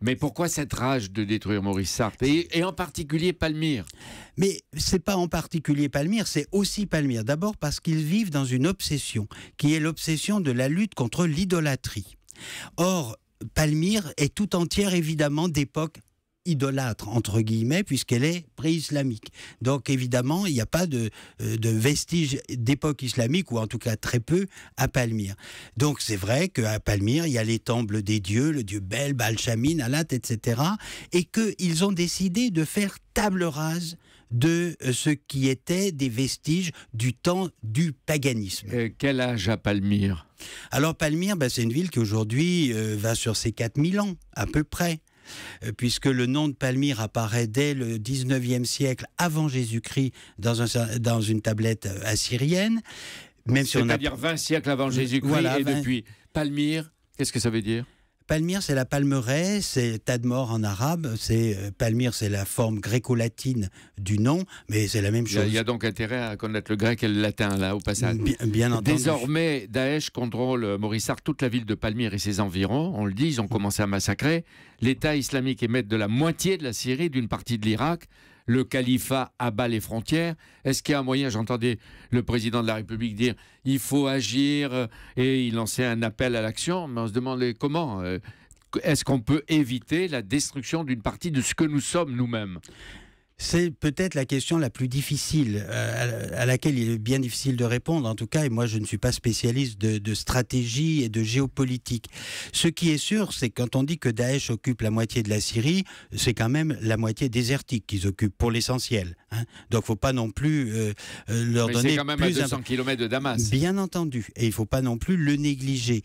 Mais pourquoi cette rage de détruire Maurice Sartre et en particulier Palmyre? Mais c'est pas en particulier Palmyre, c'est aussi Palmyre. D'abord parce qu'ils vivent dans une obsession, qui est l'obsession de la lutte contre l'idolâtrie. Or, Palmyre est tout entière évidemment d'époque idolâtre, entre guillemets, puisqu'elle est pré-islamique. Donc évidemment, il n'y a pas de vestiges d'époque islamique, ou en tout cas très peu, à Palmyre. Donc c'est vrai qu'à Palmyre, il y a les temples des dieux, le dieu Bel, Baal-Shamin, Alat, etc. Et qu'ils ont décidé de faire table rase de ce qui était des vestiges du temps du paganisme. Quel âge a Palmyre? Alors Palmyre, c'est une ville qui aujourd'hui va sur ses 4000 ans, à peu près. Puisque le nom de Palmyre apparaît dès le 19e siècle avant Jésus-Christ dans une tablette assyrienne. C'est-à-dire 20 siècles avant Jésus-Christ, voilà, et depuis Palmyre, qu'est-ce que ça veut dire? Palmyre, c'est la palmeraie, c'est Tadmor en arabe. Palmyre, c'est la forme gréco-latine du nom, mais c'est la même chose. Il y a donc intérêt à connaître le grec et le latin, là, au passage. Bien entendu. Désormais, Daesh contrôle Maurice Sartre, toute la ville de Palmyre et ses environs. On le dit, ils ont commencé à massacrer. L'État islamique est maître de la moitié de la Syrie, d'une partie de l'Irak. Le califat abat les frontières. Est-ce qu'il y a un moyen, j'entendais le président de la République dire il faut agir, et il lançait un appel à l'action, mais on se demandait comment est-ce qu'on peut éviter la destruction d'une partie de ce que nous sommes nous-mêmes? C'est peut-être la question la plus difficile, à laquelle il est bien difficile de répondre, en tout cas, et moi je ne suis pas spécialiste de stratégie et de géopolitique. Ce qui est sûr, c'est que quand on dit que Daesh occupe la moitié de la Syrie, c'est quand même la moitié désertique qu'ils occupent, pour l'essentiel. Donc il ne faut pas non plus leur donner plus... C'est quand même à 200 km de Damas. Bien entendu, et il ne faut pas non plus le négliger.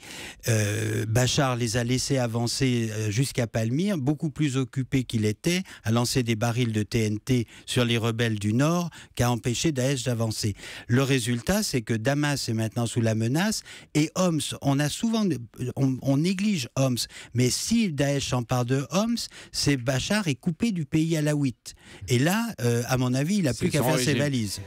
Bachar les a laissés avancer jusqu'à Palmyre, beaucoup plus occupés qu'il était, à lancer des barils de TNT sur les rebelles du Nord qu'à empêcher Daesh d'avancer. Le résultat, c'est que Damas est maintenant sous la menace, et Homs, on néglige Homs, mais si Daesh s'empare de Homs, c'est Bachar est coupé du pays alaouite. Et là, à mon avis, il n'a plus qu'à faire ses valises.